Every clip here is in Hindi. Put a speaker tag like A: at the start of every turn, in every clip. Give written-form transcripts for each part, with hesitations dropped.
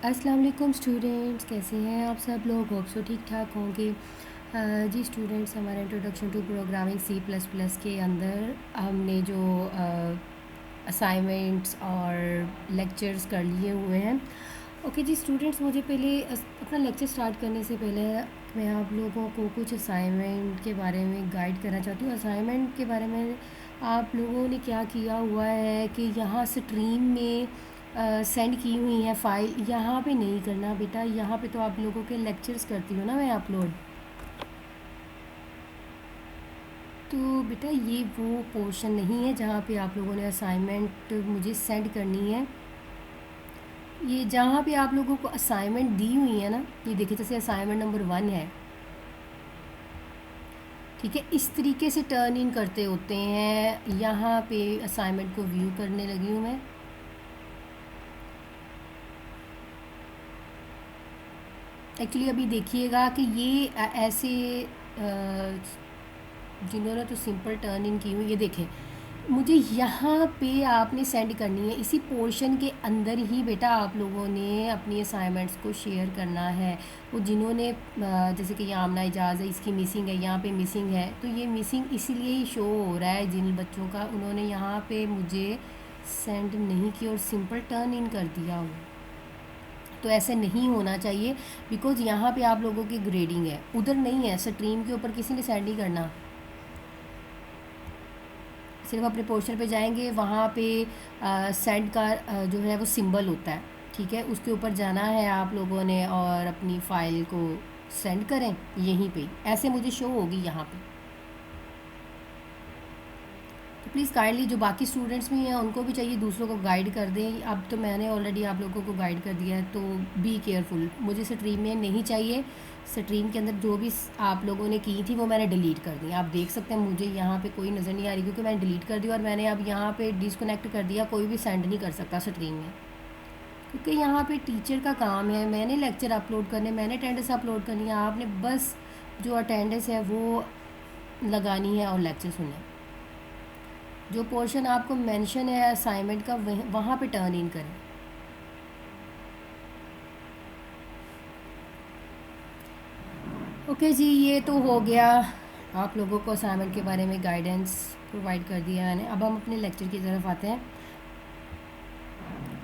A: अस्सलाम वालेकुम स्टूडेंट्स, कैसे हैं आप सब लोग? होप सो ठीक ठाक होंगे। जी स्टूडेंट्स, हमारा इंट्रोडक्शन टू प्रोग्रामिंग C++ के अंदर हमने जो असाइनमेंट्स और लेक्चर्स कर लिए हुए हैं। ओके जी स्टूडेंट्स, मुझे पहले अपना लेक्चर स्टार्ट करने से पहले मैं आप लोगों को कुछ असाइनमेंट के बारे में गाइड करना चाहती हूँ। असाइनमेंट के बारे में आप लोगों ने क्या किया हुआ है कि यहाँ स्ट्रीम में सेंड की हुई है फ़ाइल, यहाँ पे नहीं करना बेटा। यहाँ पे तो आप लोगों के लेक्चर्स करती हूँ ना मैं अपलोड। तो बेटा ये वो पोर्शन नहीं है जहाँ पे आप लोगों ने असाइनमेंट मुझे सेंड करनी है। ये जहाँ पे आप लोगों को असाइनमेंट दी हुई है ना, ये देखिए जैसे असाइनमेंट नंबर 1 है, ठीक है। इस तरीके से टर्न इन करते होते हैं। यहाँ पे असाइनमेंट को व्यू करने लगी हूँ मैं। एक्चुअली अभी देखिएगा कि ये ऐसे जिन्होंने तो सिंपल टर्न इन की हुई, ये देखें, मुझे यहाँ पे आपने सेंड करनी है। इसी पोर्शन के अंदर ही बेटा आप लोगों ने अपनी असाइनमेंट्स को शेयर करना है। वो जिन्होंने जैसे कि यहाँ आमना इजाज़ है, इसकी मिसिंग है, यहाँ पे मिसिंग है, तो ये मिसिंग इसीलिए ही शो हो रहा है जिन बच्चों का, उन्होंने यहाँ पे मुझे सेंड नहीं की और सिंपल टर्न इन कर दिया हो। तो ऐसे नहीं होना चाहिए, बिकॉज़ यहाँ पे आप लोगों की ग्रेडिंग है, उधर नहीं है। स्ट्रीम के ऊपर किसी ने सेंड नहीं करना। सिर्फ अपने पोर्शन पे जाएंगे, वहाँ पे सेंड का जो है वो सिंबल होता है, ठीक है। उसके ऊपर जाना है आप लोगों ने और अपनी फ़ाइल को सेंड करें यहीं पे। ऐसे मुझे शो होगी यहाँ पे। तो प्लीज़ काइंडली जो बाकी स्टूडेंट्स भी हैं उनको भी चाहिए दूसरों को गाइड कर दें। अब तो मैंने ऑलरेडी आप लोगों को गाइड कर दिया है, तो बी केयरफुल। मुझे स्ट्रीम में नहीं चाहिए। स्ट्रीम के अंदर जो भी आप लोगों ने की थी वो मैंने डिलीट कर दी। आप देख सकते हैं मुझे यहाँ पे कोई नज़र नहीं आ रही, क्योंकि मैंने डिलीट कर दी और मैंने अब यहाँ पे डिसकनेक्ट कर दिया। कोई भी सेंड नहीं कर सकता स्ट्रीम में, क्योंकि यहाँ पे टीचर का काम है। मैंने लेक्चर अपलोड करने, मैंने अटेंडेंस अपलोड करनी है। आपने बस जो अटेंडेंस है वो लगानी है और लेक्चर सुनने। जो पोर्शन आपको मेंशन है असाइनमेंट का, वहाँ पे टर्न इन करें। ओके जी, ये तो हो गया। आप लोगों को असाइनमेंट के बारे में गाइडेंस प्रोवाइड कर दिया मैंने। अब हम अपने लेक्चर की तरफ आते हैं।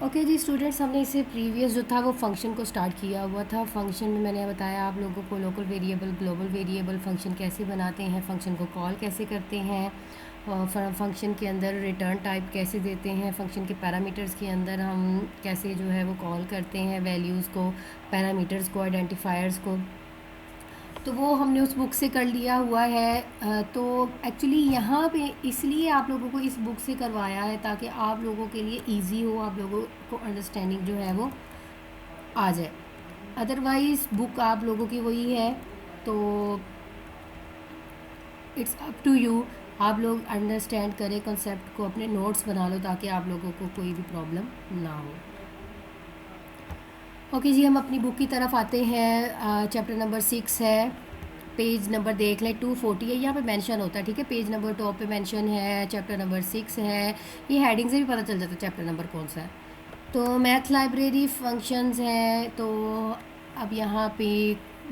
A: ओके जी स्टूडेंट्स, हमने इससे प्रीवियस जो था वो फंक्शन को स्टार्ट किया हुआ था। फंक्शन में मैंने बताया आप लोगों को local variable, global variable function कैसे बनाते हैं, फंक्शन को कॉल कैसे करते हैं, और फंक्शन के अंदर रिटर्न टाइप कैसे देते हैं, फंक्शन के पैरामीटर्स के अंदर हम कैसे जो है वो कॉल करते हैं वैल्यूज़ को, पैरामीटर्स को, आइडेंटिफायर्स को। तो वो हमने उस बुक से कर लिया हुआ है। तो एक्चुअली यहाँ पे इसलिए आप लोगों को इस बुक से करवाया है ताकि आप लोगों के लिए इजी हो, आप लोगों को अंडरस्टैंडिंग जो है वो आ जाए। अदरवाइज़ बुक आप लोगों की वही है, तो इट्स अप टू यू। आप लोग अंडरस्टैंड करें कॉन्सेप्ट को, अपने नोट्स बना लो ताकि आप लोगों को कोई भी प्रॉब्लम ना हो। ओके जी, हम अपनी बुक की तरफ आते हैं। चैप्टर नंबर 6 है। पेज नंबर देख लें, 240 है, यहाँ पे मेंशन होता है, ठीक है। पेज नंबर टॉप पे मेंशन है, चैप्टर नंबर 6 है। ये हेडिंग से भी पता चल जाता है चैप्टर नंबर कौन सा है। तो मैथ लाइब्रेरी फंक्शंस हैं। तो अब यहाँ पे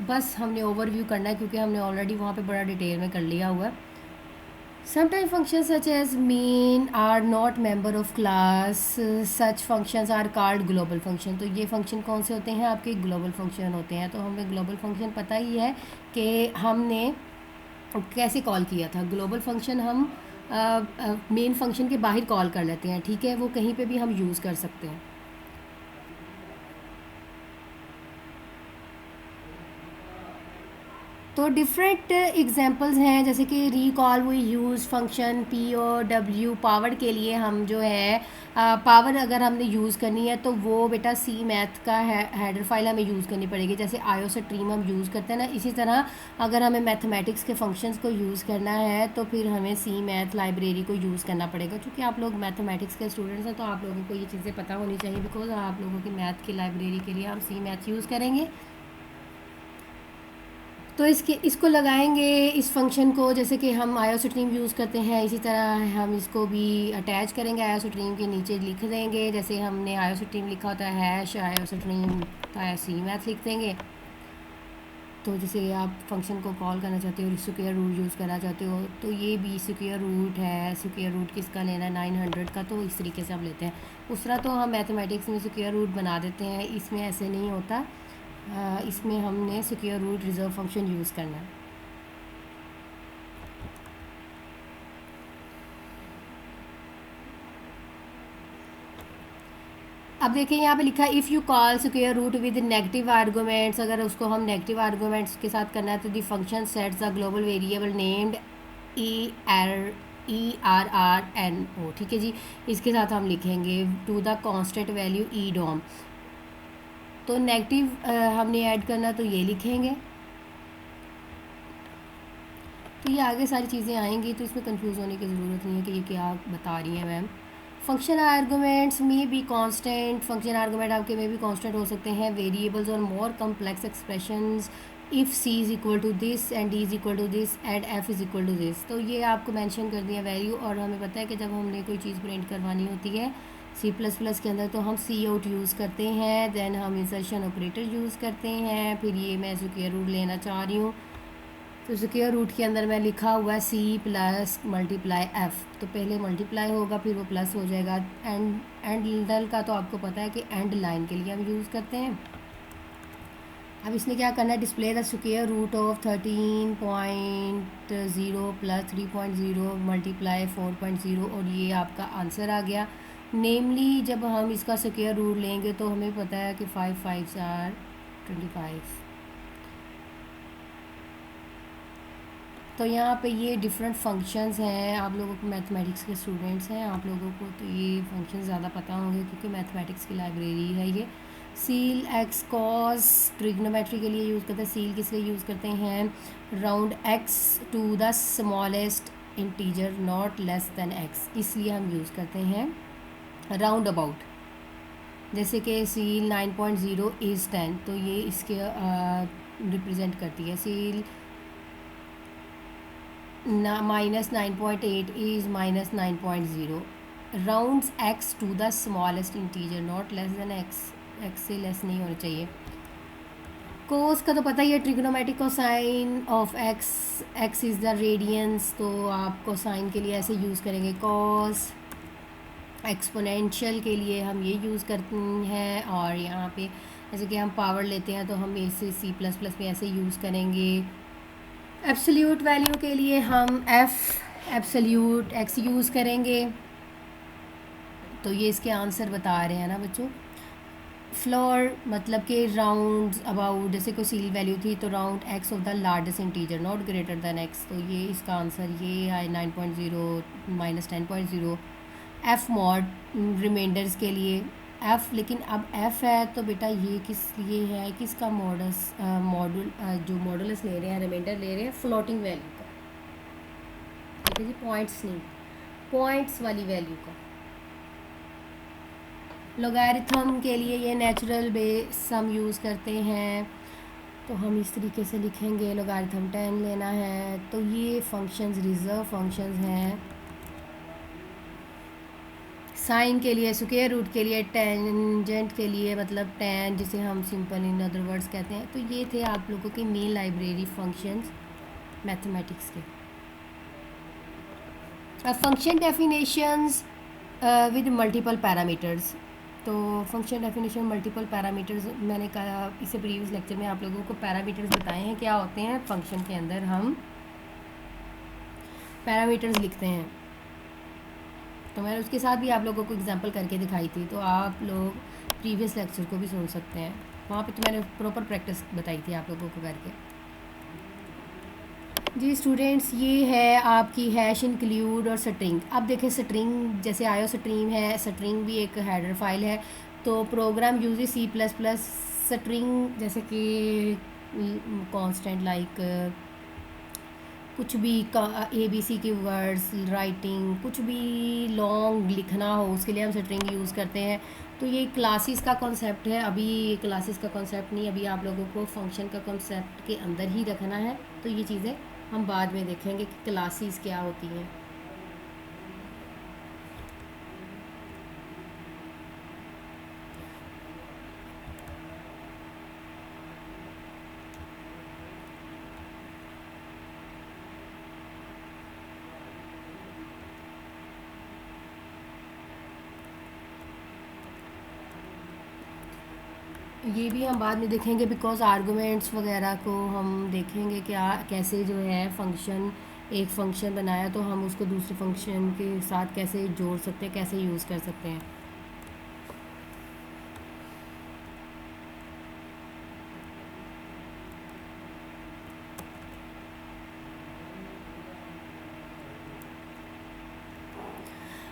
A: बस हमने ओवरव्यू करना है, क्योंकि हमने ऑलरेडी वहाँ पे बड़ा डिटेल में कर लिया हुआ है। Sometimes functions such as main are not member of class. Such functions are called global function. तो ये फंक्शन कौन से होते हैं? आपके ग्लोबल फंक्शन होते हैं। तो हमें ग्लोबल फंक्शन पता ही है कि हमने कैसे कॉल किया था। ग्लोबल फंक्शन हम मेन फंक्शन के बाहर कॉल कर लेते हैं, ठीक है। वो कहीं पे भी हम यूज़ कर सकते हैं। तो डिफरेंट एग्जांपल्स हैं, जैसे कि recall we use function POW power के लिए। हम जो है पावर अगर हमने यूज़ करनी है तो वो बेटा सी मैथ का हेडर फाइल हमें यूज़ करनी पड़ेगी। जैसे आयो स्ट्रीम हम यूज़ करते हैं ना, इसी तरह अगर हमें मैथमेटिक्स के फंक्शंस को यूज़ करना है तो फिर हमें सी मैथ लाइब्रेरी को यूज़ करना पड़ेगा। क्योंकि आप लोग मैथमेटिक्स के स्टूडेंट्स हैं तो आप लोगों को ये चीज़ें पता होनी चाहिए, बिकॉज आप लोगों की मैथ की लाइब्रेरी के लिए हम सी मैथ यूज़ करेंगे। तो इसको लगाएंगे इस फंक्शन को, जैसे कि हम आयोस्ट्रीम यूज़ करते हैं इसी तरह हम इसको भी अटैच करेंगे, आयोस्ट्रीम के नीचे लिख देंगे, जैसे हमने आयोस्ट्रीम लिखा होता है हैश आयोस्ट्रीम का सी मैथ लिख देंगे। तो जैसे आप फंक्शन को कॉल करना चाहते हो, स्क्वायर रूट यूज़ करना चाहते हो, तो ये भी स्क्वायर रूट है। स्क्वायर रूट किसका लेना है, 900 का, तो इस तरीके से हम लेते हैं। उस तरह तो हम मैथमेटिक्स में स्क्वायर रूट बना देते हैं, इसमें ऐसे नहीं होता। इसमें हमने square root reserve function use करना है। अब देखिए यहाँ पे लिखा है if you call square root with negative arguments, अगर उसको हम नेगेटिव आर्गूमेंट्स के साथ करना है तो the function sets the global variable named ERRNO, ठीक है जी। इसके साथ हम लिखेंगे to the constant value E DOM. तो नेगेटिव हमने ऐड करना तो ये लिखेंगे। तो ये आगे सारी चीज़ें आएंगी, तो इसमें कंफ्यूज होने की ज़रूरत नहीं है कि ये क्या बता रही हैं मैम। फंक्शन आर्गूमेंट्स में भी कांस्टेंट, फंक्शन आर्गूमेंट आपके में भी कांस्टेंट हो सकते हैं, वेरिएबल्स और more complex expressions. If C is equal to this and D is equal to this and F is equal to this, तो ये आपको मेंशन कर दिया वैल्यू। और हमें पता है कि जब हमने कोई चीज़ प्रिंट करवानी होती है C++ के अंदर तो हम सी आउट यूज़ करते हैं, देन हम इंसर्शन ऑपरेटर यूज़ करते हैं। फिर ये मैं स्क्वायर रूट लेना चाह रही हूँ, तो स्क्वायर रूट के अंदर मैं लिखा हुआ है C प्लस मल्टीप्लाई एफ़, तो पहले मल्टीप्लाई होगा फिर वो प्लस हो जाएगा। एंड डल का तो आपको पता है कि एंड लाइन के लिए हम यूज़ करते हैं। अब इसने क्या करना है, display the square root of 13.0 plus 3.0 multiply 4.0, और ये आपका आंसर आ गया। नेमली जब हम इसका स्क्वायर रूट लेंगे तो हमें पता है कि 5 5 आर 25। तो यहाँ पे ये डिफरेंट फंक्शंस हैं। आप लोगों को मैथमेटिक्स के स्टूडेंट्स हैं, आप लोगों को तो ये फंक्शन ज़्यादा पता होंगे क्योंकि मैथमेटिक्स की लाइब्रेरी है ये। सील एक्स कॉस ट्रिग्नोमेट्री के लिए यूज़ करते हैं। सील किस लिए यूज़ करते हैं, round X to the smallest integer not less than X, इसलिए हम यूज़ करते हैं राउंड अबाउट। जैसे कि सील 9.0 इज़ 10, तो ये इसके रिप्रेजेंट करती है। Ceil -9.8 is -9.0, rounds x to the smallest integer not less than x, x से लेस नहीं होना चाहिए। कोस का तो पता ही है, trigonometric cosine of x, x is the radians, तो आप कोसाइन के लिए ऐसे यूज़ करेंगे कॉस। एक्सपोनेंशियल के लिए हम ये यूज़ करते हैं, और यहाँ पे जैसे कि हम पावर लेते हैं तो हम इसे C++ में ऐसे यूज़ करेंगे। एब्सोल्यूट वैल्यू के लिए हम एफ एब्सोल्यूट एक्स यूज़ करेंगे। तो ये इसके आंसर बता रहे हैं ना बच्चों। फ्लोर मतलब कि राउंड अबाउट, जैसे कोई सील वैल्यू थी तो round x of the largest integer not greater than x, तो ये इसका आंसर ये है 9.0 -10.0। एफ मॉड रिमाइंडर्स के लिए एफ़, लेकिन अब एफ़ है तो बेटा ये किस लिए है, किसका मॉडुल जो मॉडुलस ले रहे हैं, रिमाइंडर ले रहे हैं फ्लोटिंग वैल्यू का, ठीक है जी, पॉइंट्स नहीं, पॉइंट्स वाली वैल्यू का। लॉगरिथम के लिए ये नेचुरल बेस हम यूज़ करते हैं, तो हम इस तरीके से लिखेंगे लॉगरिथम 10 लेना है। तो ये फंक्शंस रिजर्व फंक्शंस हैं। साइन के लिए, स्क्वायर रूट के लिए, टेंजेंट के लिए मतलब टेन, जिसे हम सिंपल इन अदर वर्ड्स कहते हैं। तो ये थे आप लोगों के मेन लाइब्रेरी फंक्शंस मैथमेटिक्स के। अब function definitions with multiple parameters, तो फंक्शन डेफिनेशन मल्टीपल पैरामीटर्स मैंने कहा इससे प्रीवियस लेक्चर में आप लोगों को पैरामीटर्स बताए हैं क्या होते हैं। फंक्शन के अंदर हम पैरामीटर्स लिखते हैं, तो मैंने उसके साथ भी आप लोगों को एग्जांपल करके दिखाई थी, तो आप लोग प्रीवियस लेक्चर को भी सुन सकते हैं, वहाँ पे तो मैंने प्रॉपर प्रैक्टिस बताई थी आप लोगों को करके। जी स्टूडेंट्स, ये है आपकी हैश इंक्लूड और स्ट्रिंग। अब देखें स्ट्रिंग जैसे आयो स्ट्रीम है, स्ट्रिंग भी एक हेडर फाइल है, तो प्रोग्राम यूज C++। स्ट्रिंग जैसे कि कांस्टेंट लाइक कुछ भी ABC के वर्ड्स, राइटिंग, कुछ भी लॉन्ग लिखना हो उसके लिए हम स्ट्रिंग यूज़ करते हैं। तो ये क्लासेस का कॉन्सेप्ट है, अभी क्लासेस का कॉन्सेप्ट नहीं, अभी आप लोगों को फंक्शन का कॉन्सेप्ट के अंदर ही रखना है। तो ये चीज़ें हम बाद में देखेंगे कि क्लासेस क्या होती हैं। ये भी हम बाद में देखेंगे, बिकॉज आर्गूमेंट्स वगैरह को हम देखेंगे क्या कैसे जो है फंक्शन, एक फ़ंक्शन बनाया तो हम उसको दूसरे फंक्शन के साथ कैसे जोड़ सकते हैं, कैसे यूज़ कर सकते हैं।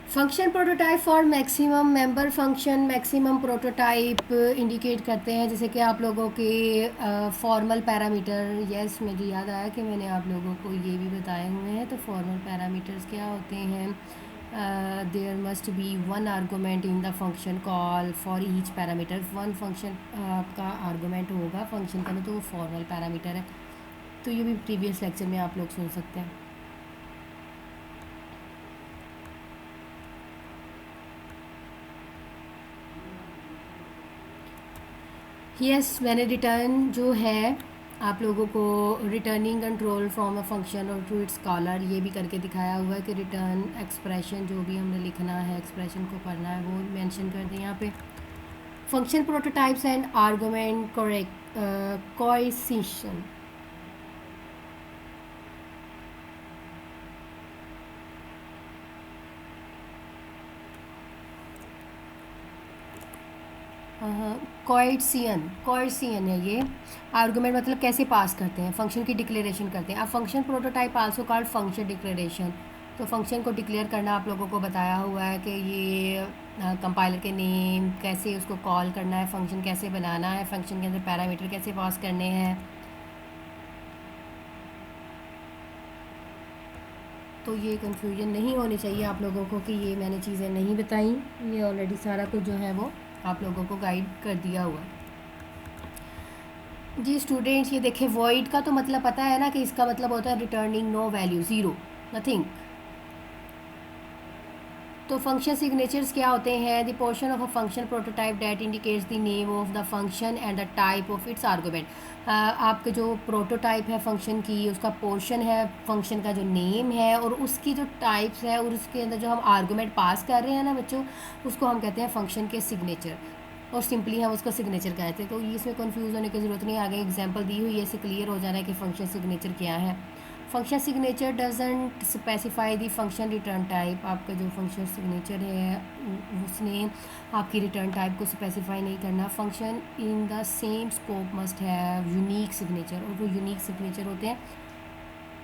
A: Function prototype for maximum member function, maximum prototype indicate करते हैं जैसे कि आप लोगों के फॉर्मल पैरामीटर। यस, मुझे याद आया कि मैंने आप लोगों को ये भी बताए हुए हैं। तो फॉर्मल पैरामीटर्स क्या होते हैं? There must be one argument in the function call for each parameter. One function का आर्गूमेंट होगा फंक्शन का, तो वो फॉर्मल पैरामीटर है। तो ये भी प्रीवियस लेक्चर में आप लोग सुन सकते हैं। यस, मैंने रिटर्न जो है आप लोगों को returning control from a function और टू इट्स कॉलर ये भी करके दिखाया हुआ है कि रिटर्न एक्सप्रेशन जो भी हमने लिखना है, एक्सप्रेशन को पढ़ना है, वो मेंशन कर दें यहाँ पे। Function prototypes and argument correct coefficient. Coefficient है ये। आर्गुमेंट मतलब कैसे पास करते हैं, फंक्शन की डिक्लेरेशन करते हैं। अब function prototype also called function declaration. तो फंक्शन को डिक्लेयर करना आप लोगों को बताया हुआ है कि ये कंपाइलर के नेम, कैसे उसको कॉल करना है, फंक्शन कैसे बनाना है, फंक्शन के अंदर पैरामीटर कैसे पास करने हैं। तो ये कन्फ्यूजन नहीं होनी चाहिए आप लोगों को कि ये मैंने चीज़ें नहीं बताई, ये ऑलरेडी सारा कुछ जो है वो आप लोगों को गाइड कर दिया हुआ। जी स्टूडेंट्स, ये देखें वॉइड का तो मतलब पता है ना कि इसका मतलब होता है returning no value, zero, nothing. तो फंक्शन सिग्नेचर्स क्या होते हैं? The portion of a function prototype that indicates the name of the function and the type of its argument. आपका जो प्रोटोटाइप है फंक्शन की, उसका पोर्शन है फंक्शन का जो नेम है और उसकी जो टाइप्स है और उसके अंदर जो हम आर्गुमेंट पास कर रहे हैं ना बच्चों, उसको हम कहते हैं फंक्शन के सिग्नेचर, और सिंपली हम उसको सिग्नेचर कहते हैं। तो इसमें कंफ्यूज होने की ज़रूरत नहीं, आगे एग्जांपल दी हुई है, इससे क्लियर हो जाना है कि फंक्शन सिग्नेचर क्या है। Function signature doesn't specify the function return type. आपका जो फंक्शन सिग्नेचर है उसने आपकी रिटर्न टाइप को स्पेसिफाई नहीं करना। Function in the same scope must have unique signature, और वो यूनिक सिग्नेचर होते हैं।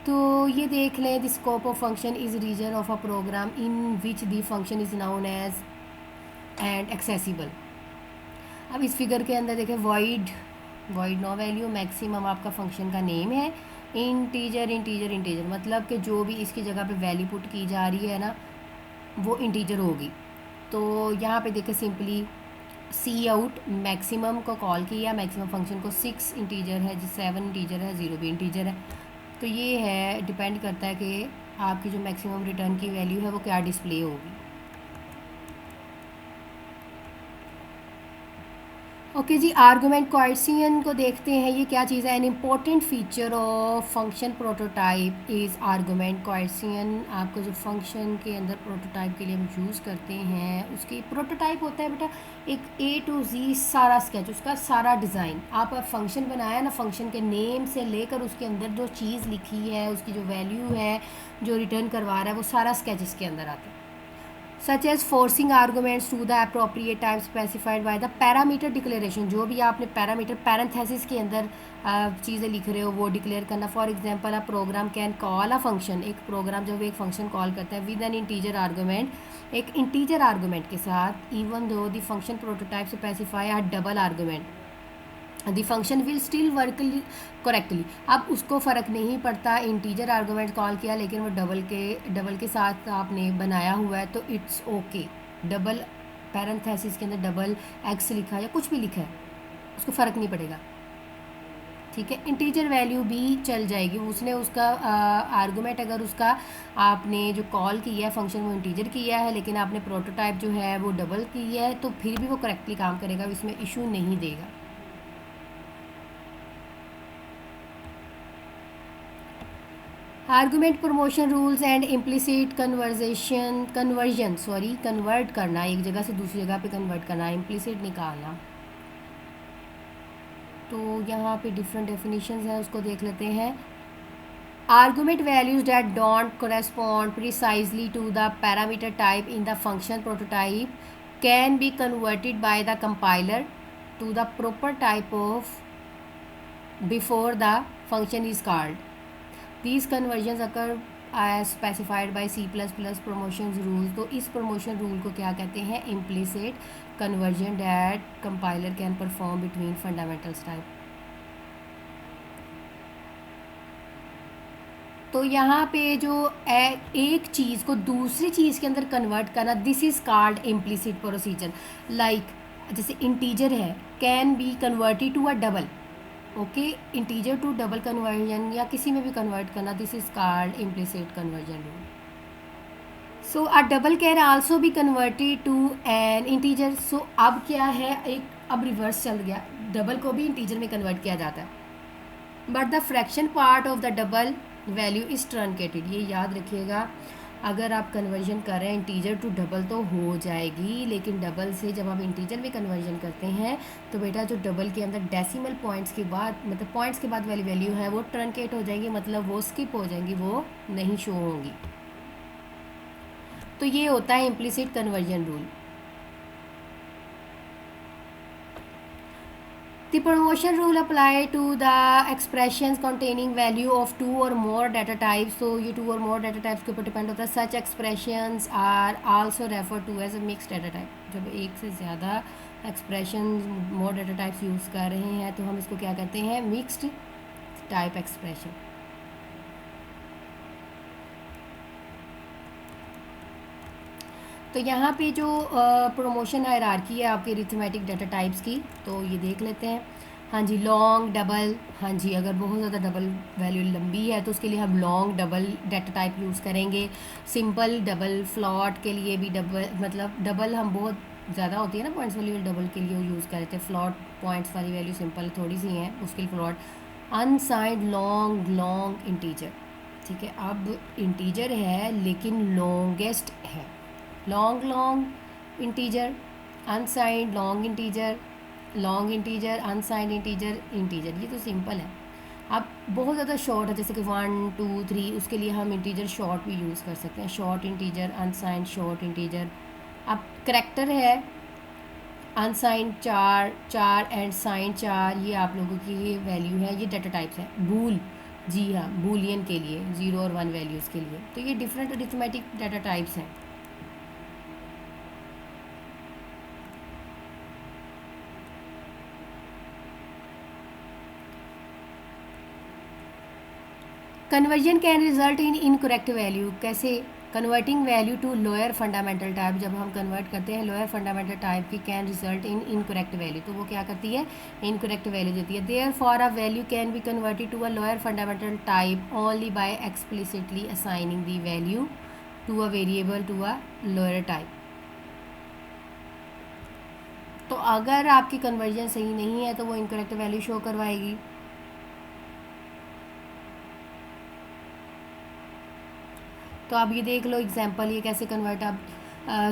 A: तो ये देख लें, the scope of function is region of a program in which the function is known as and accessible. अब इस फिगर के अंदर देखें, वॉइड नो वैल्यू, मैक्सिमम आपका फंक्शन का नेम है, इंटीजर इंटीजर इंटीजर मतलब कि जो भी इसकी जगह पे वैल्यू पुट की जा रही है ना वो इंटीजर होगी। तो यहाँ पे देखें सिंपली सी आउट मैक्सिमम को कॉल किया, मैक्सिमम फंक्शन को 6 इंटीजर है, 7 इंटीजर है, 0 भी इंटीजर है। तो ये है, डिपेंड करता है कि आपकी जो मैक्सिमम रिटर्न की वैल्यू है वो क्या डिस्प्ले होगी। ओके जी, आर्गुमेंट कोएफिशिएंट को देखते हैं, ये क्या चीज़ है? An important feature of function prototype is argument coefficient. आपको जो फंक्शन के अंदर प्रोटोटाइप के लिए हम यूज़ करते हैं, उसकी प्रोटोटाइप होता है बेटा एक A to Z सारा स्केच, उसका सारा डिज़ाइन। आप फंक्शन बनाया ना, फंक्शन के नेम से लेकर उसके अंदर जो चीज़ लिखी है, उसकी जो वैल्यू है, जो रिटर्न करवा रहा है, वो सारा स्केच इसके अंदर आता है। Such as forcing arguments to the appropriate type specified by the parameter declaration. जो भी आपने पैरामीटर पैरेंथेसिस के अंदर चीज़ें लिख रहे हो वो डिक्लेयर करना। For example a program can call a function, एक प्रोग्राम जब एक फंक्शन कॉल करता है विद एन इंटीजर आर्गूमेंट, एक इंटीजर आर्गूमेंट के साथ, even though the function prototype specify a double argument, the function will still work correctly. अब उसको फ़र्क नहीं पड़ता इंटीजर आर्गूमेंट कॉल किया लेकिन वो डबल के साथ आपने बनाया हुआ है तो इट्स ओके। डबल पैरेंथेसिस के अंदर डबल एक्स लिखा है या कुछ भी लिखा है, उसको फ़र्क नहीं पड़ेगा, ठीक है। इंटीजर वैल्यू भी चल जाएगी, उसने उसका आर्गूमेंट अगर उसका आपने जो कॉल किया है फंक्शन वो इंटीजर किया है, लेकिन आपने प्रोटोटाइप जो है वो डबल किया है, तो फिर भी वो करेक्टली काम करेगा, इसमें इशू नहीं देगा। Argument promotion rules and implicit convert करना, एक जगह से दूसरी जगह पे कन्वर्ट करना, इम्प्लिसिट निकालना। तो यहाँ पे डिफरेंट डेफिनेशंस हैं, उसको देख लेते हैं। Argument values that don't correspond precisely to the parameter type in the function prototype can be converted by the compiler to the proper type of before the function is called. These conversions occur as specified by C++ promotion rules. तो इस promotion rule को क्या कहते हैं? Implicit conversion that compiler can perform between fundamentals type. तो यहाँ पे जो एक चीज़ को दूसरी चीज़ के अंदर कन्वर्ट करना, this is called implicit procedure. Like जैसे इंटीजर है, can be converted to a double, okay, integer to double conversion या किसी में भी कन्वर्ट करना, this is called implicit conversion rule. So a double can also be converted to an integer. So अब क्या है, अब रिवर्स चल गया, डबल को भी इंटीजर में कन्वर्ट किया जाता है, but the fraction part of the double value is truncated. ये याद रखिएगा, अगर आप कन्वर्जन कर रहे हैं इंटीजर टू डबल तो हो जाएगी, लेकिन डबल से जब आप इंटीजर में कन्वर्जन करते हैं तो बेटा जो डबल के अंदर डेसिमल पॉइंट्स के बाद, मतलब पॉइंट्स के बाद वाली वैल्यू है वो ट्रंकेट हो जाएगी, मतलब वो स्किप हो जाएंगी, वो नहीं शो होंगी। तो ये होता है implicit conversion rule. The promotion rule apply to the expressions containing value of two or more data types. So ये two or more data types के ऊपर डिपेंड होता है। Such expressions are also referred to as a mixed data type. जब एक से ज़्यादा expressions more data types use कर रहे हैं तो हम इसको क्या कहते हैं? mixed type expression. तो यहाँ पे जो प्रमोशन हायरार्की है आपके अरिथमेटिक डाटा टाइप्स की, तो ये देख लेते हैं। हाँ जी, लॉन्ग डबल, हाँ जी, अगर बहुत ज़्यादा डबल वैल्यू लंबी है तो उसके लिए हम long double data type use करेंगे। सिंपल डबल, फ्लॉट के लिए भी डबल, मतलब डबल हम बहुत ज़्यादा होती है ना पॉइंट्स वाली, डबल के लिए यूज़ करते हैं। फ्लॉट पॉइंट्स वाली वैल्यू सिंपल थोड़ी सी हैं, उसके लिए फ्लॉट। अनसाइंड लॉन्ग इंटीजर, ठीक है। अब इंटीजर है लेकिन लॉन्गेस्ट है, long integer, unsigned long integer, unsigned integer, ये तो सिंपल है। अब बहुत ज़्यादा शॉर्ट है, जैसे कि 1 2 3, उसके लिए हम इंटीजर शॉर्ट भी यूज़ कर सकते हैं, short integer, unsigned short integer. अब करेक्टर है अनसाइंड 4 एंड साइन 4, ये आप लोगों की ये वैल्यू है, ये डाटा टाइप्स है। बूल, जी हाँ, बूलियन के लिए 0 और 1 वैल्यूज़ के लिए, तो ये डिफरेंट अरिथमेटिक डाटा टाइप्स हैं। Conversion can result in incorrect value. कैसे? Converting value to lower fundamental type, जब हम कन्वर्ट करते हैं लोअर फंडामेंटल टाइप की, can result in incorrect value, तो वो क्या करती है? इनकरेक्ट वैल्यू देती है। Therefore a value can be converted to a lower fundamental type only by explicitly assigning the value to a variable to a lower type. तो अगर आपकी कन्वर्जन सही नहीं है तो वो इनकरेक्ट वैल्यू शो करवाएगी। तो आप ये देख लो एग्जांपल, ये कैसे कन्वर्ट, आप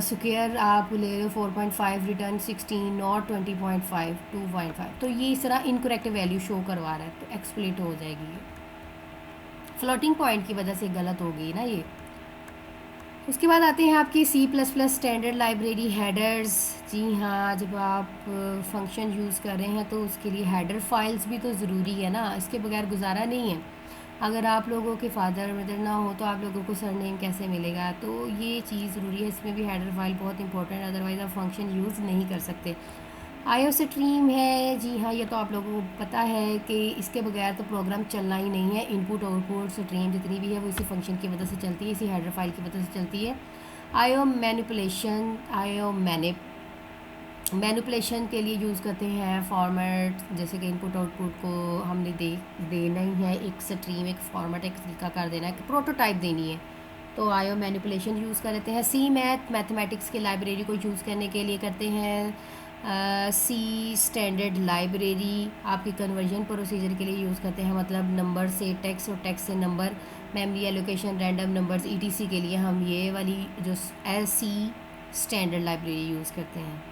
A: स्क्वायर आप ले रहे हो 4.5 रिटर्न 16 नॉट 20.5 2.5, तो ये इस तरह इनकरेक्ट वैल्यू शो करवा रहा है, तो एक्सप्लिट हो जाएगी ये, फ्लोटिंग पॉइंट की वजह से गलत हो गई ना ये। उसके बाद आते हैं आपकी C++ स्टैंडर्ड लाइब्रेरी हेडर्स। जी हाँ, जब आप फंक्शन यूज़ कर रहे हैं तो उसके लिए हेडर फाइल्स भी तो ज़रूरी है ना, इसके बगैर गुजारा नहीं है। अगर आप लोगों के फादर मदर ना हो तो आप लोगों को सरनेम कैसे मिलेगा, तो ये चीज़ ज़रूरी है, इसमें भी हेडर फाइल बहुत इंपॉर्टेंट है, अदरवाइज़ आप फंक्शन यूज़ नहीं कर सकते। आईओ स्ट्रीम है, जी हाँ, ये तो आप लोगों को पता है कि इसके बगैर तो प्रोग्राम चलना ही नहीं है। इनपुट आउटपुट स्ट्रीम जितनी भी है वो इसी फंक्शन की वजह से चलती है, इसी हेडर फाइल की वजह से चलती है। आईओ मैनिपुलेशन, आईओ मैनिप, मैनिपुलेशन के लिए यूज़ करते हैं फॉर्मेट, जैसे कि इनपुट आउटपुट को हमने देना ही है, एक स्ट्रीम, एक फॉर्मेट, एक तरीका कर देना है, एक प्रोटोटाइप देनी है, तो आईओ मैनिपुलेशन यूज़ कर लेते हैं। सी मैथमेटिक्स की लाइब्रेरी को यूज़ करने के लिए करते हैं। सी स्टैंडर्ड लाइब्रेरी आपकी कन्वर्जन प्रोसीजर के लिए यूज़ करते हैं, मतलब नंबर से टेक्स्ट और टेक्स्ट से number, memory allocation, random numbers, etc के लिए हम ये वाली जो सी स्टैंडर्ड लाइब्रेरी यूज़ करते हैं।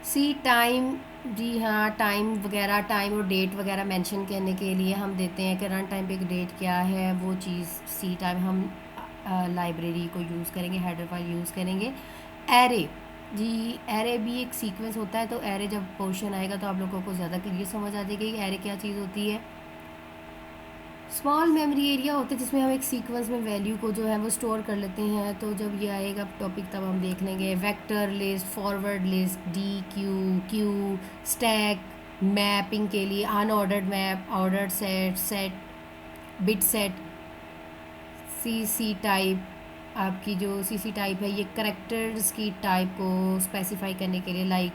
A: सी टाइम, जी हाँ, टाइम वगैरह, टाइम और डेट वगैरह मेंशन करने के लिए हम देते हैं कि रन टाइम पे डेट क्या है, वो चीज़ सी टाइम हम लाइब्रेरी को यूज़ करेंगे, हेडर फाइल यूज़ करेंगे। एरे, जी एरे भी एक सीक्वेंस होता है, तो एरे जब पोर्शन आएगा तो आप लोगों को ज़्यादा क्लियर समझ आ जाएगी कि एरे क्या चीज़ होती है। स्मॉल मेमोरी एरिया होता है जिसमें हम एक सीक्वेंस में वैल्यू को जो है वो स्टोर कर लेते हैं, तो जब ये आएगा टॉपिक तब हम देख लेंगे। Vector list, forward list, D Q, stack, mapping के लिए unordered map, ordered set, bit set. C type, आपकी जो सी टाइप है ये करेक्टर्स की टाइप को स्पेसिफाई करने के लिए, like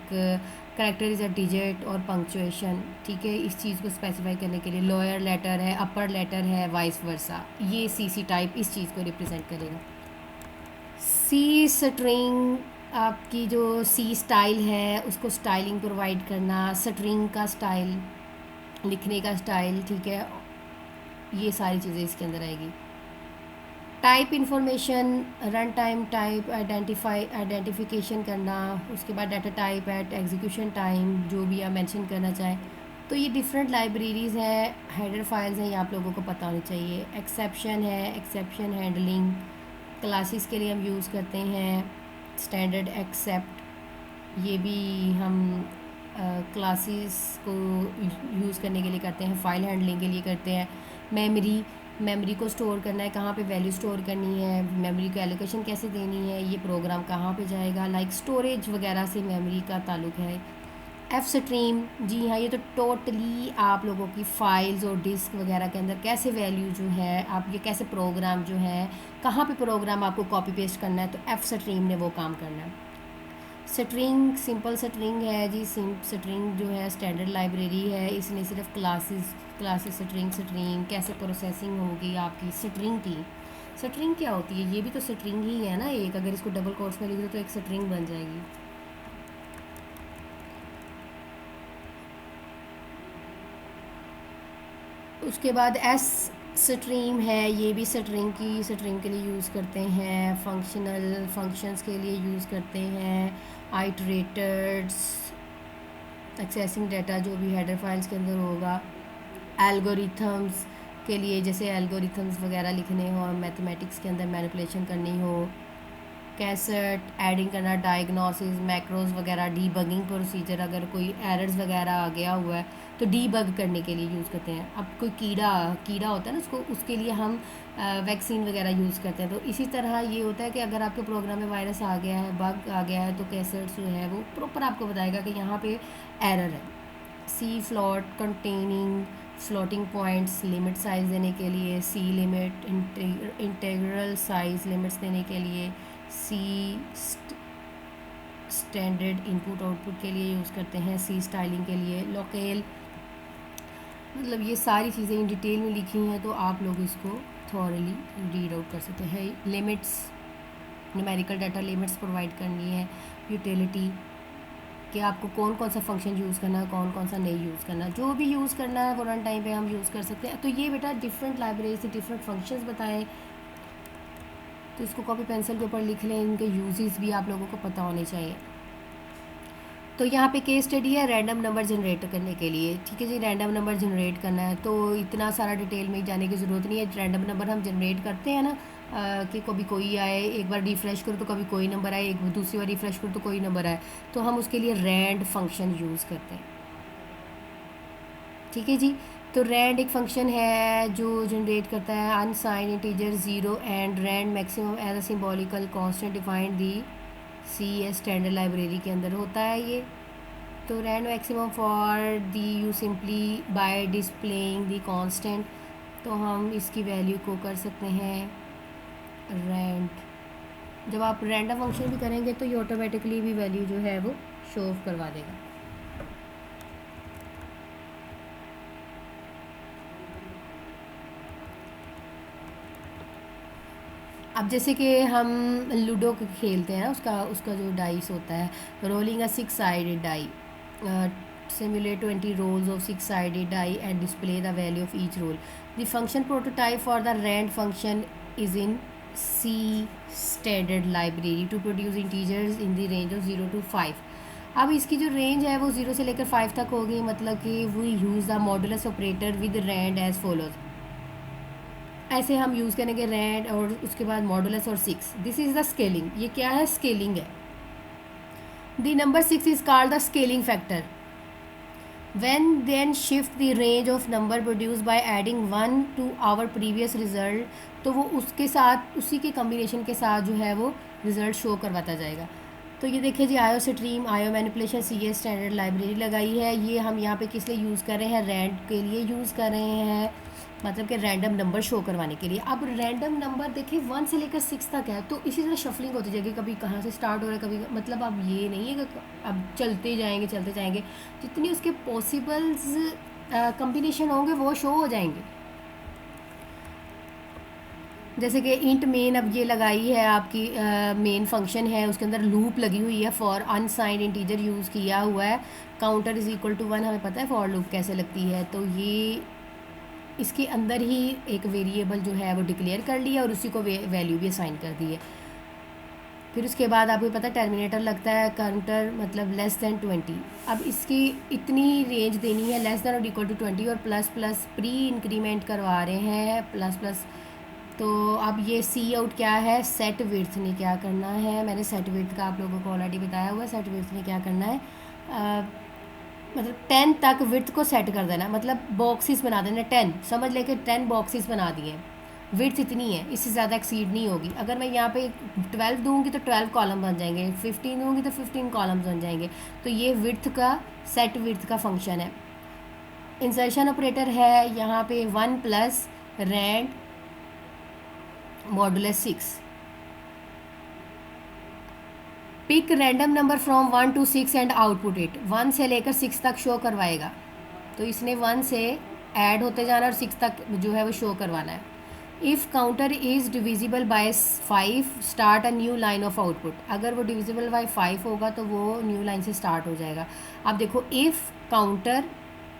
A: character is a digit और पंक्चुएशन, ठीक है, इस चीज़ को स्पेसिफाई करने के लिए। लोअर लेटर है, अपर लेटर है, वाइस वर्सा, ये सी टाइप इस चीज़ को रिप्रेजेंट करेगा। सी स्ट्रिंग, आपकी जो सी स्टाइल है उसको स्टाइलिंग प्रोवाइड करना, स्ट्रिंग का स्टाइल, लिखने का स्टाइल, ठीक है, ये सारी चीज़ें इसके अंदर आएगी। Type information, run time type identification करना, उसके बाद data type at execution time, जो भी आप मेंशन करना चाहें। तो ये डिफरेंट लाइब्रेरीज़ हैं, हेडर फाइल्स हैं, ये आप लोगों को पता होनी चाहिए। एक्सेप्शन है, एक्सेप्शन हैंडलिंग, क्लासेस के लिए हम यूज़ करते हैं स्टैंडर्ड एक्सेप्ट, ये भी हम क्लासेस को यूज़ करने के लिए करते हैं, फाइल हैंडलिंग के लिए करते हैं। मेमोरी को स्टोर करना है, कहाँ पे वैल्यू स्टोर करनी है, मेमोरी को एलोकेशन कैसे देनी है, ये प्रोग्राम कहाँ पे जाएगा, लाइक स्टोरेज वगैरह से मेमोरी का ताल्लुक है। एफ स्ट्रीम, जी हाँ, ये तो टोटली आप लोगों की फाइल्स और डिस्क वगैरह के अंदर कैसे वैल्यू जो है, आप ये कैसे प्रोग्राम जो है, कहाँ पे प्रोग्राम आपको कॉपी पेस्ट करना है, तो एफ स्ट्रीम ने वो काम करना है। स्ट्रिंग, सिंपल स्ट्रिंग है जी, स्ट्रिंग जो है स्टैंडर्ड लाइब्रेरी है, इसने सिर्फ क्लासेस स्ट्रिंग कैसे प्रोसेसिंग होगी आपकी स्ट्रिंग की। स्ट्रिंग क्या होती है, ये भी तो स्ट्रिंग ही है ना एक, अगर इसको डबल कोट्स में लिख दो तो एक स्ट्रिंग बन जाएगी। उसके बाद एस स्ट्रीम है, ये भी स्ट्रिंग के लिए यूज़ करते हैं, फंक्शंस के लिए यूज़ करते हैं। आइटरेटर्स, एक्सेसिंग डाटा जो भी हेडर फाइल्स के अंदर होगा। एल्गोरिथम्स के लिए, जैसे एल्गोरिथम्स वगैरह लिखने हो, मैथमेटिक्स के अंदर मैनिपुलेशन करनी हो। कैसेट, एडिंग करना, डायग्नोसिस, मैक्रोज वगैरह, डीबगिंग प्रोसीजर, अगर कोई एरर्स वगैरह आ गया हुआ है तो डीबग करने के लिए यूज़ करते हैं। अब कोई कीड़ा होता है ना, उसके लिए हम वैक्सीन वगैरह यूज़ करते हैं। तो इसी तरह ये होता है कि अगर आपके प्रोग्राम में वायरस आ गया है, बग आ गया है, तो कैसेट जो है वो प्रॉपर आपको बताएगा कि यहाँ पे एरर है। C float, containing floating points, limit size देने के लिए। C limit, integral size limits देने के लिए। सी स्टैंडर्ड इनपुट आउटपुट के लिए यूज़ करते हैं। सी स्टाइलिंग के लिए। लोकेल, मतलब ये सारी चीज़ें इन डिटेल में लिखी हैं, तो आप लोग इसको थॉरली रीड आउट कर सकते हैं। Limits, numerical data limits provide करनी है। यूटिलिटी, कि आपको कौन कौन सा फंक्शन यूज़ करना है, कौन कौन सा नहीं यूज़ करना, जो भी यूज़ करना है वो रन टाइम पे हम यूज़ कर सकते हैं। तो ये बेटा डिफरेंट लाइब्रेरी से डिफरेंट फंक्शंस बताएं, तो इसको कॉपी पेंसिल के ऊपर लिख लें, इनके यूजेस भी आप लोगों को पता होने चाहिए। तो यहाँ पे केस स्टडी है रैंडम नंबर जनरेट करने के लिए, ठीक है जी, रैंडम नंबर जनरेट करना है, तो इतना सारा डिटेल में जाने की ज़रूरत नहीं है। रैंडम नंबर हम जनरेट करते हैं ना, कि कभी कोई आए, एक बार रिफ़्रेश करो तो कभी कोई नंबर आए, एक दूसरी बार रिफ़्रेश करो तो कोई नंबर आए, तो हम उसके लिए रैंड फंक्शन यूज़ करते हैं, ठीक है जी। तो रैंड एक फंक्शन है जो जनरेट करता है unsigned integer 0 and rand maximum as a symbolical constant defined the CS standard library के अंदर होता है ये। तो rand maximum for the you simply by displaying the constant, तो हम इसकी वैल्यू को कर सकते हैं रैंड जब आप रैंडम फंक्शन भी करेंगे तो ये ऑटोमेटिकली भी वैल्यू जो है वो शो ऑफ करवा देगा। अब जैसे कि हम लूडो खेलते हैं, उसका उसका जो डाइस होता है, rolling a 6 sided die, simulate 20 rolls of 6 sided die and display the value of each roll. The function prototype for the rand function is in C standard library to produce integers in the range of 0 to 5. अब इसकी जो रेंज है वो 0 से लेकर 5 तक होगी, मतलब कि we use the modulus operator with rand as follows. ऐसे हम यूज़ करेंगे रैंड और उसके बाद मॉडुलस और 6। This is the scaling. ये क्या है? स्केलिंग है। The number 6 is called the scaling factor. When then shift the range of number produced by adding 1 to our previous result, तो वो उसके साथ उसी के कम्बिनेशन के साथ जो है वो रिज़ल्ट शो करवाता जाएगा। तो ये देखिए जी, आयो स्ट्रीम, आयो मैनिपुलेशन, CS स्टैंडर्ड लाइब्रेरी लगाई है। ये हम यहाँ पे किस लिए यूज़ कर रहे हैं? रैंड के लिए यूज़ कर रहे हैं, मतलब कि रैंडम नंबर शो करवाने के लिए। अब रैंडम नंबर देखिए 1 से लेकर 6 तक है, तो इसी तरह शफलिंग होती जाएगी, कभी कहाँ से स्टार्ट हो रहा है कभी, मतलब अब ये नहीं है कि अब चलते जाएंगे, जितनी उसके पॉसिबल्स कम्बिनेशन होंगे वो शो हो जाएंगे। जैसे कि इंट मेन अब ये लगाई है आपकी मेन फंक्शन है, उसके अंदर लूप लगी हुई है, फॉर अनसाइंड इंटीजर यूज़ किया हुआ है। काउंटर इज़ इक्वल टू 1, हमें पता है फॉर लूप कैसे लगती है, तो ये इसके अंदर ही एक वेरिएबल जो है वो डिक्लेयर कर लिया और उसी को वैल्यू भी असाइन कर दी है। फिर उसके बाद आपको पता है टर्मिनेटर लगता है, काउंटर मतलब लेस दैन 20। अब इसकी इतनी रेंज देनी है, लेस दैन और इक्वल टू 20, और प्लस प्लस प्री इंक्रीमेंट करवा रहे हैं, प्लस प्लस। तो अब ये सी आउट क्या है? सेट विड्थ ने क्या करना है? मैंने सेट विड्थ का आप लोगों को ऑलरेडी बताया हुआ है। सेट विड्थ ने क्या करना है, मतलब 10 तक विड्थ को सेट कर देना, मतलब बॉक्सेस बना देना 10, समझ लेके 10 बॉक्सेस बना दिए। विड्थ इतनी है, इससे ज़्यादा एक्सीड नहीं होगी। अगर मैं यहाँ पे 12 दूँगी तो 12 कॉलम बन जाएंगे, 15 दूँगी तो 15 कॉलम्स बन जाएंगे। तो ये विड्थ का, सेट विड्थ का फंक्शन है। इंसर्शन ऑपरेटर है यहाँ पे 1 plus rand modulus 6। Pick random number from 1 to 6 and output it. 1 से लेकर 6 तक शो करवाएगा, तो इसने 1 से ऐड होते जाना और 6 तक जो है वो शो करवाना है। If counter is divisible by 5 start a new line of output. अगर वो डिविजिबल बाय 5 होगा तो वो न्यू लाइन से स्टार्ट हो जाएगा। अब देखो, if counter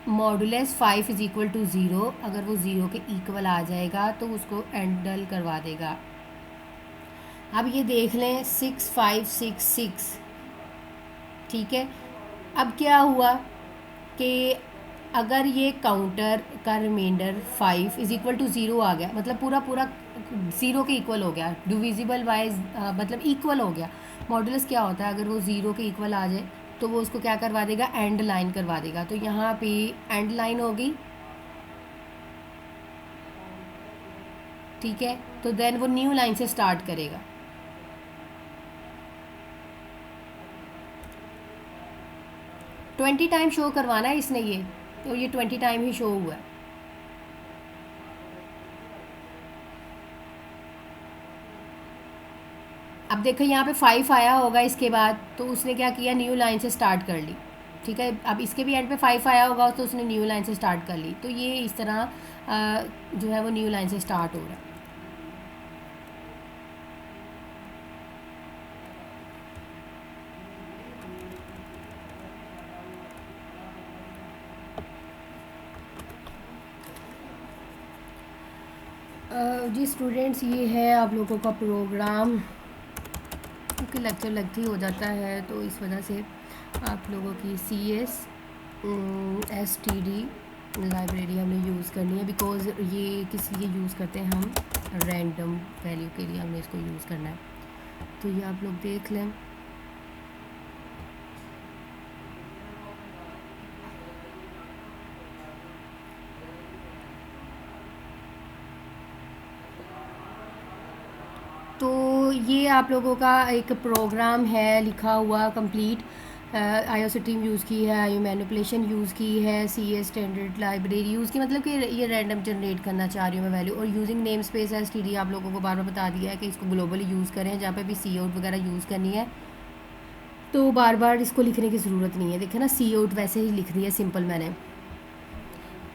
A: modulus 5 is equal to 0, अगर वो 0 के इक्वल आ जाएगा तो उसको एंडल करवा देगा। अब ये देख लें 6 5 6 6, ठीक है। अब क्या हुआ कि अगर ये काउंटर का रिमाइंडर 5 इज़ इक्वल टू 0 आ गया, मतलब पूरा पूरा 0 के इक्वल हो गया, डिविजिबल बाय मतलब इक्वल हो गया। मॉडुलस क्या होता है? अगर वो 0 के इक्वल आ जाए तो वो उसको क्या करवा देगा? एंड लाइन करवा देगा। तो यहाँ पे एंड लाइन होगी, ठीक है। तो देन वो न्यू लाइन से स्टार्ट करेगा। ट्वेंटी टाइम शो करवाना है इसने ये, तो ये 20 टाइम ही शो हुआ है। अब देखो यहाँ पे 5 आया होगा इसके बाद, तो उसने क्या किया? न्यू लाइन से स्टार्ट कर ली, ठीक है। अब इसके भी एंड पे 5 आया होगा तो उसने न्यू लाइन से स्टार्ट कर ली। तो ये इस तरह जो है वो न्यू लाइन से स्टार्ट हो रहा है। जी स्टूडेंट्स, ये है आप लोगों का प्रोग्राम, क्योंकि लेक्चर लगती हो जाता है तो इस वजह से आप लोगों की CS STD लाइब्रेरी हमने यूज़ करनी है, बिकॉज़ ये किस लिए यूज़ करते हैं? हम रैंडम वैल्यू के लिए हमने इसको यूज़ करना है। तो ये आप लोग देख लें। तो ये आप लोगों का एक प्रोग्राम है लिखा हुआ कंप्लीट, आईओ स्ट्रीम यूज़ की है, आईओ मैनिपुलेशन यूज़ की है, सी ए स्टैंडर्ड लाइब्रेरी यूज़ की, मतलब कि ये रैंडम जनरेट करना चाह रही हूँ मैं वैल्यू। और using name space S T D आप लोगों को बार बार बता दिया है कि इसको ग्लोबली यूज़ करें, जहाँ पे भी सी आउट वगैरह यूज़ करनी है तो बार बार इसको लिखने की ज़रूरत नहीं है। देखे ना, सी आउट वैसे ही लिख दी है सिंपल मैंने।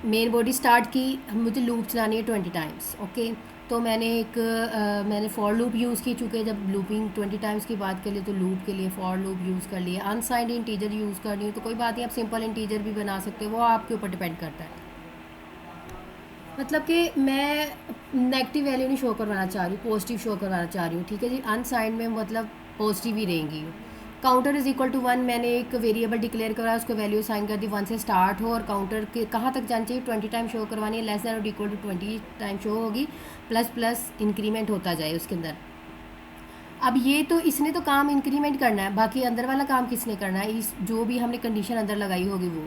A: मेन बॉडी स्टार्ट की, मुझे लूप चलानी है 20 टाइम्स। ओके, तो मैंने फॉर लूप यूज़ की, चूँकि जब लूपिंग 20 टाइम्स की बात कर लिए तो लूप के लिए फॉर लूप यूज़ कर लिए। अनसाइंड इंटीजर यूज़ करनी हो तो कोई बात नहीं, आप सिंपल इंटीजर भी बना सकते हो, वो आपके ऊपर डिपेंड करता है। मतलब कि मैं नेगेटिव वैल्यू नहीं शो करवाना चाह रही हूँ, पॉजिटिव शो करवाना चाह रही हूँ, ठीक है जी। अनसाइंड में मतलब पॉजिटिव ही रहेंगी। काउंटर इज इक्वल टू 1, मैंने एक वेरिएबल डिक्लेयर करा, उसको वैल्यू साइन कर दी 1 से स्टार्ट हो, और काउंटर के कहाँ तक जानी चाहिए, 20 टाइम शो करवानी है, लेस दैन और इक्वल टू 20 टाइम शो होगी, प्लस प्लस इंक्रीमेंट होता जाए उसके अंदर। अब ये तो इसने तो काम इंक्रीमेंट करना है, बाकी अंदर वाला काम किसने करना है, इस जो भी हमने कंडीशन अंदर लगाई होगी वो।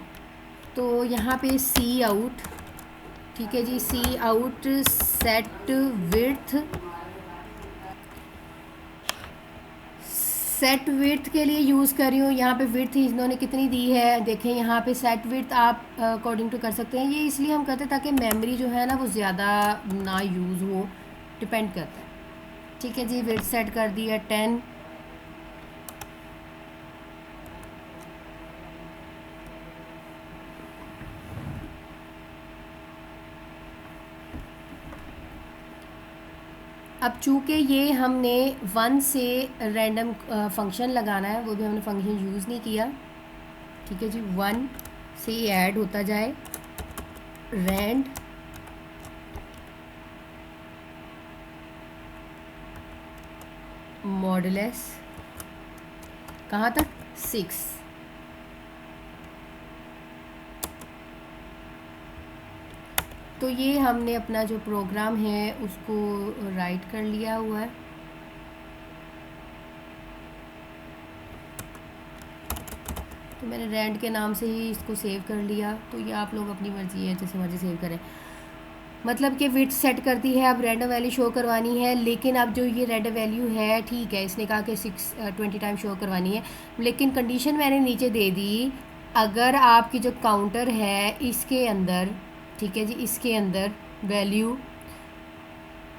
A: तो यहाँ पे सी आउट, ठीक है जी, C out set width, set width के लिए यूज़ कर रही हूँ। यहाँ पे विड्थ इन्होंने कितनी दी है देखें, यहाँ पे सेट विड्थ आप अकॉर्डिंग टू कर सकते हैं। ये इसलिए हम करते हैं ताकि मेमोरी जो है ना वो ज़्यादा ना यूज़ हो, डिपेंड करता है। ठीक है जी, विड्थ सेट कर दी है 10। अब चूँकि ये हमने 1 से रैंडम फंक्शन लगाना है, वो भी हमने फंक्शन यूज़ नहीं किया, ठीक है जी। 1 से ऐड होता जाए रैंड मॉडुलस, कहाँ तक, 6। तो ये हमने अपना जो प्रोग्राम है उसको राइट कर लिया हुआ है। तो मैंने रैंड के नाम से ही इसको सेव कर लिया। तो ये आप लोग अपनी मर्ज़ी है, जैसे मर्ज़ी सेव करें। मतलब कि विड्थ सेट करती है, अब रैंडम वैल्यू शो करवानी है, लेकिन अब जो ये रैंडम वैल्यू है, ठीक है, इसने कहा कि 20 टाइम शो करवानी है, लेकिन कंडीशन मैंने नीचे दे दी, अगर आपकी जो काउंटर है इसके अंदर, ठीक है जी, इसके अंदर वैल्यू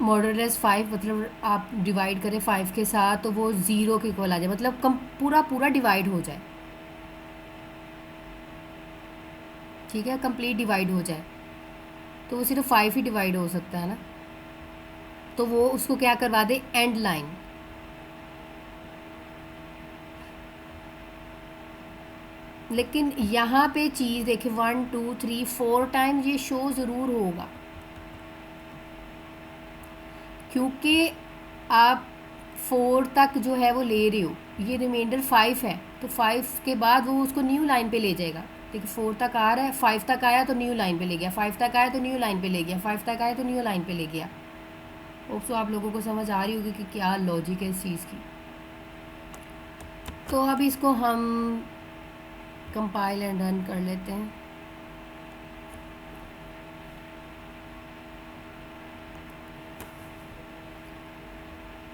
A: मॉडुलस 5, मतलब आप डिवाइड करें 5 के साथ, तो वो 0 के इक्वल आ जाए, मतलब पूरा पूरा डिवाइड हो जाए, ठीक है, कंप्लीट डिवाइड हो जाए। तो वो सिर्फ 5 ही डिवाइड हो सकता है ना, तो वो उसको क्या करवा दे, एंड लाइन। लेकिन यहाँ पे चीज़ देखिए, 1 2 3 4 टाइम ये शो ज़रूर होगा, क्योंकि आप 4 तक जो है वो ले रहे हो, ये रिमाइंडर 5 है, तो 5 के बाद वो उसको न्यू लाइन पे ले जाएगा। देखिए 4 तक आ रहा है, 5 तक आया तो न्यू लाइन पे ले गया, 5 तक आया तो न्यू लाइन पे ले गया, 5 तक आया तो न्यू लाइन पे ले गया। तो आप लोगों को समझ आ रही होगी कि क्या लॉजिक है इस चीज़ की। तो अब इसको हम कंपाइल एंड रन कर लेते हैं।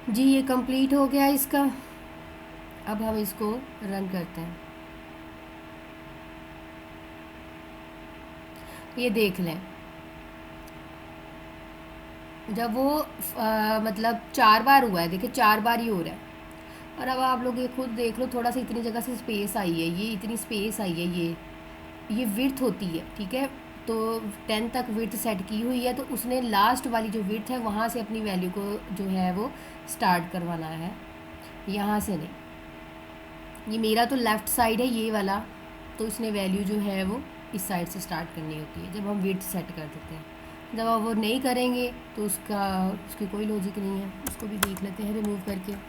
A: जी ये कंप्लीट हो गया इसका। अब हम इसको रन करते हैं, ये देख लें, जब वो मतलब 4 बार हुआ है, देखिए 4 बार ही हो रहा है। और अब आप लोग ये खुद देख लो, थोड़ा सा इतनी जगह से स्पेस आई है, ये इतनी स्पेस आई है, ये विड्थ होती है, ठीक है। तो 10 तक विड्थ सेट की हुई है, तो उसने लास्ट वाली जो विड्थ है वहाँ से अपनी वैल्यू को जो है वो स्टार्ट करवाना है, यहाँ से नहीं। ये मेरा तो लेफ़्ट साइड है ये वाला, तो इसने वैल्यू जो है वो इस साइड से स्टार्ट करनी होती है जब हम विड्थ सेट कर देते हैं। जब आप वो नहीं करेंगे तो उसकी कोई लॉजिक नहीं है। उसको भी देख लेते हैं रिमूव करके।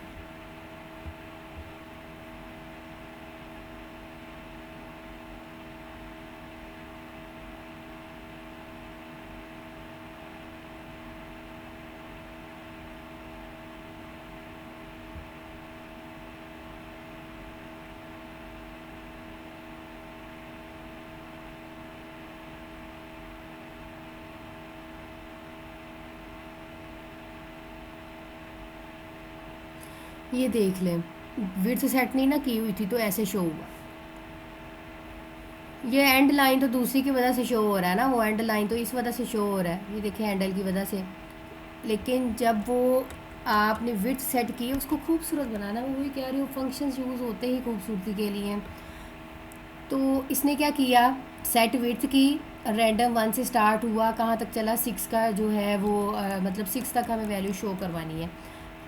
A: ये देख लें, विड्थ सेट नहीं ना की हुई थी तो ऐसे शो हुआ। ये एंड लाइन तो दूसरी की वजह से शो हो रहा है ना, वो एंड लाइन तो इस वजह से शो हो रहा है, ये देखिए हैंडल की वजह से। लेकिन जब वो आपने विड्थ सेट की, उसको खूबसूरत बनाना, मैं वही कह रही हूँ, फंक्शंस यूज़ होते ही खूबसूरती के लिए। तो इसने क्या किया, सेट विड्थ की, रैंडम 1 से स्टार्ट हुआ, कहाँ तक चला, 6 का जो है वो मतलब 6 तक हमें वैल्यू शो करवानी है।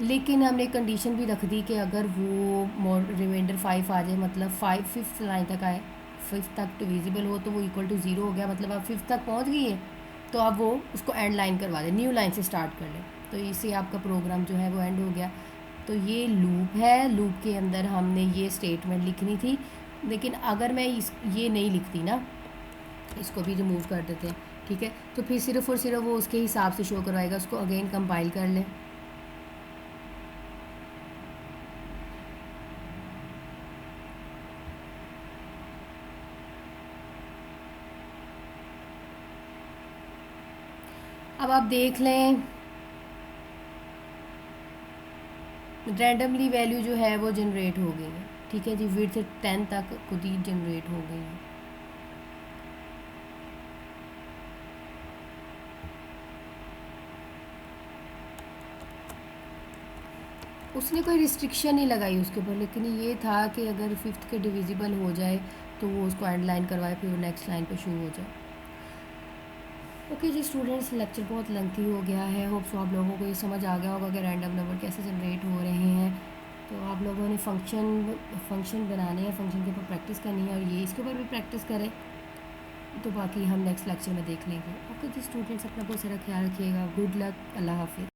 A: लेकिन हमने कंडीशन भी रख दी कि अगर वो रिमाइंडर 5 आ जाए, मतलब 5th लाइन तक आए, 5th तक डिविजिबल हो, तो वो इक्वल टू 0 हो गया, मतलब अब 5th तक पहुंच गई है, तो अब वो उसको एंड लाइन करवा दे, न्यू लाइन से स्टार्ट कर ले, तो इससे आपका प्रोग्राम जो है वो एंड हो गया। तो ये लूप है, लूप के अंदर हमने ये स्टेटमेंट लिखनी थी। लेकिन अगर मैं ये नहीं लिखती ना, इसको भी रिमूव कर देते हैं, ठीक है, तो फिर सिर्फ और सिर्फ वो उसके हिसाब से शो करवाएगा। उसको अगेन कंपाइल कर लें। अब आप देख लें, रैंडमली वैल्यू जो है वो जनरेट हो गई है, ठीक है जी, विड्थ 10 तक खुद ही जनरेट हो गई है। उसने कोई रिस्ट्रिक्शन नहीं लगाई उसके ऊपर, लेकिन ये था कि अगर 5th के डिविजिबल हो जाए तो वो उसको एंड लाइन करवाए, फिर वो नेक्स्ट लाइन पे शुरू हो जाए। ओके जी स्टूडेंट्स, लेक्चर बहुत लेंथी हो गया है, होप सो आप लोगों को ये समझ आ गया होगा कि रैंडम नंबर कैसे जनरेट हो रहे हैं। तो आप लोगों ने फंक्शन बनाने हैं, फंक्शन के ऊपर प्रैक्टिस करनी है, और ये इसके ऊपर भी प्रैक्टिस करें। तो बाकी हम नेक्स्ट लेक्चर में देख लेंगे। ओके जी स्टूडेंट्स, अपना बहुत सारा ख्याल रखिएगा। गुड लक, अल्लाह हाफिज़।